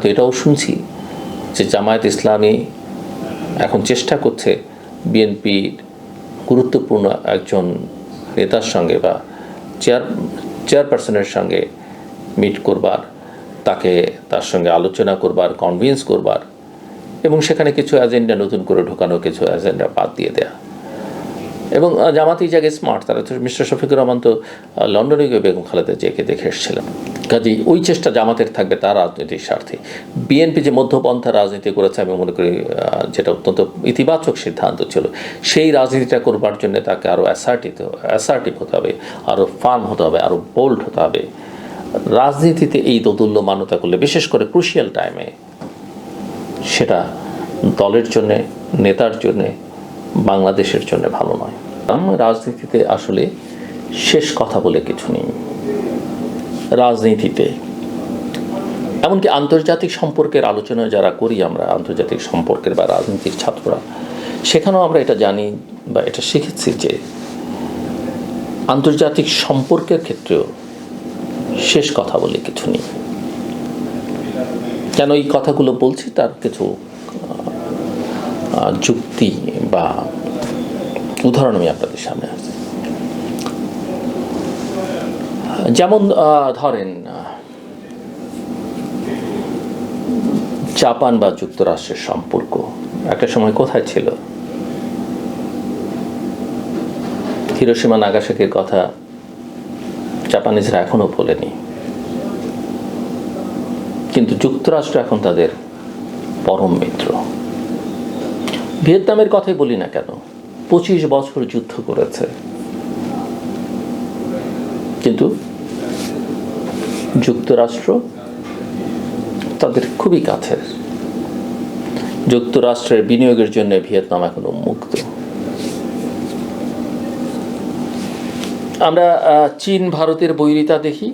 হয়তো এটাও শুনছি যে জামায়াত ইসলামী এখন চেষ্টা করছে বিএনপির গুরুত্বপূর্ণ একজন নেতার সঙ্গে বা চেয়ারপারসনের সঙ্গে মিট করবার, তার সঙ্গে আলোচনা করবার, কনভিন্স করবার এবং সেখানে কিছু এজেন্ডা নতুন করে ঢোকানো, কিছু এজেন্ডা বাদ দিয়ে দেয়া। এবং জামাতি জায়গায় স্মার্ট, তারা তো মিস্টার শফিকুর রহমান তো লন্ডনে গিয়ে বেগম খালেদা জিয়াকে দেখে এসেছিলেন। কাজেই ওই চেষ্টা জামাতের থাকবে তার রাজনৈতিক স্বার্থে। বিএনপি যে মধ্যপন্থা রাজনীতি করেছে আমি মনে করি যেটা অত্যন্ত ইতিবাচক সিদ্ধান্ত ছিল, সেই রাজনীতিটা করবার জন্য তাকে আরও অ্যাসার্টিভ হতে হবে, আরও ফার্ম হতে হবে, আরও বোল্ড হতে হবে। রাজনীতিতে এই দোদুল্যমানতা করলে, বিশেষ করে ক্রুশিয়াল টাইমে, সেটা দলের জন্যে, নেতার জন্যে, বাংলাদেশের জন্য ভালো নয়। রাজনীতিতে আসলে শেষ কথা বলে কিছু নেই। রাজনীতিতে এমনকি আন্তর্জাতিক সম্পর্কের আলোচনা যারা করি আমরা, আন্তর্জাতিক সম্পর্কের বা রাজনীতির ছাত্ররা, সেখানেও আমরা এটা জানি বা এটা শিখেছি যে আন্তর্জাতিক সম্পর্কের ক্ষেত্রেও শেষ কথা বলে কিছু নেই। কেন এই কথাগুলো বলছি তার কিছু যুক্তি বা উদাহরণ আমি আপনাদের সামনে আসছি। যেমন ধরেন জাপান বা যুক্তরাষ্ট্রের সম্পর্ক একটা সময় কোথায় ছিল? হিরোশিমা নাগাসাকির কথা জাপানিজরা এখনো ভোলেনি, কিন্তু যুক্তরাষ্ট্র এখন তাদের পরম মিত্র। ভিয়েতনামের কথাই বলি না কেন, 25 বছর যুদ্ধ করেছে, কিন্তু যুক্তরাষ্ট্র তাদের খুবই কাছের। যুক্তরাষ্ট্রের বিনিয়োগের জন্য ভিয়েতনাম এখন উন্মুক্ত। আমরা চীন ভারতের বৈরিতা দেখি,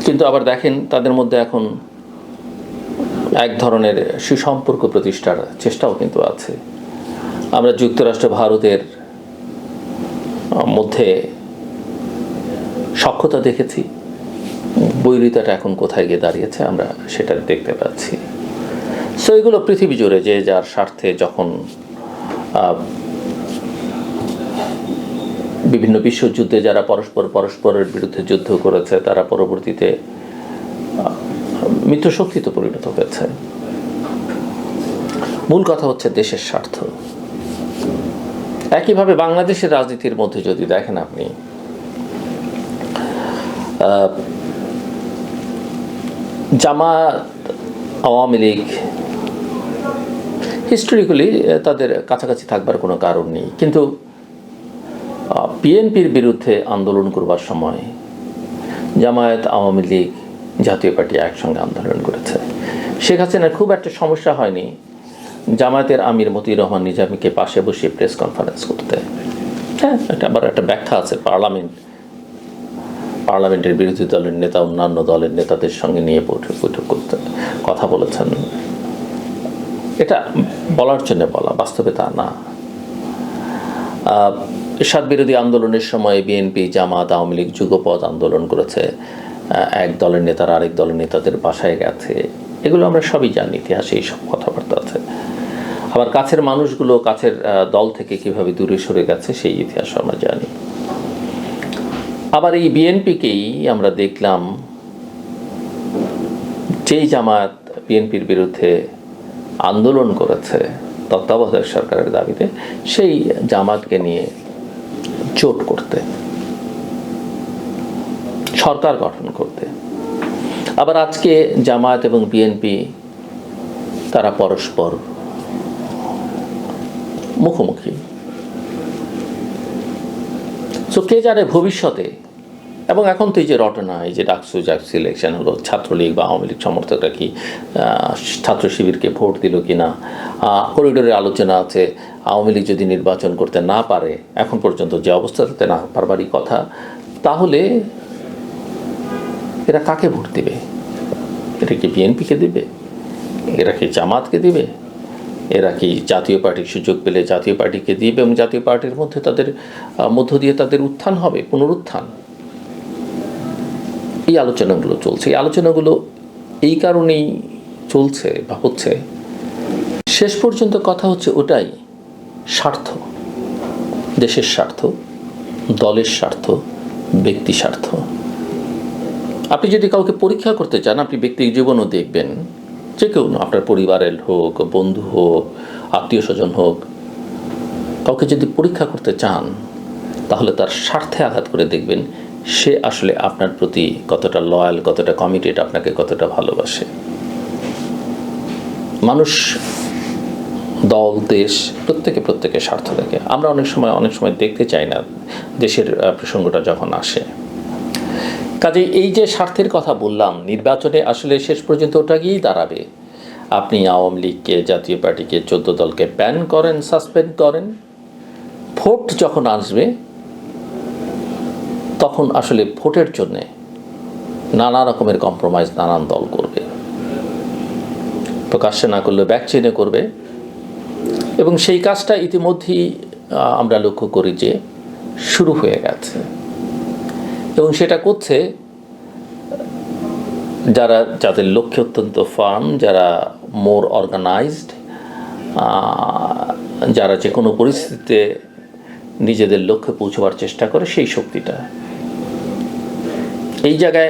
কিন্তু আবার দেখেন তাদের মধ্যে এখন এক ধরনের সুসম্পর্ক প্রতিষ্ঠার চেষ্টাও কিন্তু আছে। আমরা যুক্তরাষ্ট্র ভারতের মধ্যে সখ্যতা দেখেছি, বৈরিতাটা এখন কোথায় গিয়ে দাঁড়িয়েছে আমরা সেটা দেখতে পাচ্ছি। সো এগুলো পৃথিবী জুড়ে যে যার স্বার্থে যখন বিভিন্ন বিশ্বযুদ্ধে যারা পরস্পরের বিরুদ্ধে যুদ্ধ করেছে তারা পরবর্তীতে মিত্রশক্তিতে পরিণত হয়েছে। মূল কথা হচ্ছে দেশের স্বার্থ। একইভাবে বাংলাদেশের রাজনীতির মধ্যে যদি দেখেন আপনি, জামাত, আওয়ামী লীগ হিস্টোরিক্যালি তাদের কাছাকাছি থাকবার কোনো কারণ নেই, কিন্তু বিএনপির বিরুদ্ধে আন্দোলন করবার সময় জামায়াত, আওয়ামী লীগ, জাতীয় পার্টি একসঙ্গে আন্দোলন করেছে। শেখ হাসিনার খুব একটা সমস্যা হয়নি জামায়াতের আমির মতিউর রহমান নিজামীকে পাশে বসিয়ে প্রেস কনফারেন্স করতে। হ্যাঁ, এটা আবার একটা ব্যাখ্যা আছে। পার্লামেন্টের বিরোধী দলের নেতা অন্যান্য দলের নেতাদের সঙ্গে নিয়ে বৈঠক করতে কথা বলেছেন। এটা বলার জন্য বলা, বাস্তবে তা না। এরশাদ বিরোধী আন্দোলনের সময় বিএনপি, জামাত, আওয়ামী লীগ যুগপৎ আন্দোলন করেছে, এক দলের নেতারা আরেক দলের নেতাদের বাসায় গেছে, এগুলো আমরা সবই জানি, ইতিহাসে এইসব কথাবার্তা আছে। আবার কাছের মানুষগুলো কাছের দল থেকে কিভাবে দূরে সরে গেছে সেই ইতিহাস আমরা জানি। আবার এই বিএনপিকেই আমরা দেখলাম, যেই জামাত বিএনপির বিরুদ্ধে আন্দোলন করেছে তত্ত্বাবধায়ক সরকারের দাবিতে, সেই জামাতকে নিয়ে জোট করতে, সরকার গঠন করতে। আবার আজকে জামায়াত এবং বিএনপি তারা পরস্পর মুখোমুখি। সো কে জানে ভবিষ্যতে, এবং এখন তো এই যে রটনা, এই যে ডাকসু ইলেকশন হলো, ছাত্রলীগ বা আওয়ামী লীগ সমর্থকরা কি ছাত্র শিবিরকে ভোট দিল কি না, করিডোরের আলোচনা আছে। আওয়ামী লীগ যদি নির্বাচন করতে না পারে, এখন পর্যন্ত যে অবস্থাতে না পারবারই কথা, তাহলে এরা কাকে ভোট দিবে? এরা কি বিএনপিকে দিবে? এরা কি জামাতকে দিবে? এরা কি জাতীয় পার্টির সুযোগ পেলে জাতীয় পার্টিকে দিবে এবং জাতীয় পার্টির মধ্যে তাদের মধ্য দিয়ে তাদের উত্থান হবে, পুনরুত্থান? এই আলোচনাগুলো চলছে। এই আলোচনাগুলো এই কারণেই চলছে বা হচ্ছে, শেষ পর্যন্ত কথা হচ্ছে ওটাই, স্বার্থ, দেশের স্বার্থ, দলের স্বার্থ, ব্যক্তি স্বার্থ। আপনি যদি কাউকে পরীক্ষা করতে চান, আপনি ব্যক্তির জীবনও দেখবেন, যে কেউ না, আপনার পরিবারের হোক, বন্ধু হোক, আত্মীয় স্বজন হোক, কাউকে যদি পরীক্ষা করতে চান তাহলে তার স্বার্থে আঘাত করে দেখবেন সে আসলে আপনার প্রতি কতটা লয়াল, কতটা কমিটেড, আপনাকে কতটা ভালোবাসে। মানুষ, দল, দেশ, প্রত্যেকে স্বার্থ দেখে। আমরা অনেক সময় দেখতে চাই না দেশের প্রসঙ্গটা যখন আসে। কাজে এই যে স্বার্থের কথা বললাম, নির্বাচনে আসলে শেষ পর্যন্ত ওটা গিয়েই দাঁড়াবে। আপনি আওয়ামী লীগকে, জাতীয় পার্টিকে, 14 দলকে ব্যান করেন, সাসপেন্ড করেন, ভোট যখন আসবে তখন আসলে ভোটের জন্যে নানা রকমের কম্প্রোমাইজ নানান দল করবে, প্রকাশ্যে না করলে ব্যাক চেনে করবে। এবং সেই কাজটা ইতিমধ্যেই আমরা লক্ষ্য করি যে শুরু হয়ে গেছে, এবং সেটা করছে যাদের লক্ষ্যে অত্যন্ত ফার্ম, যারা মোর অর্গানাইজড, যারা যে কোনো পরিস্থিতিতে নিজেদের লক্ষ্যে পৌঁছবার চেষ্টা করে, সেই শক্তিটা এই জায়গায়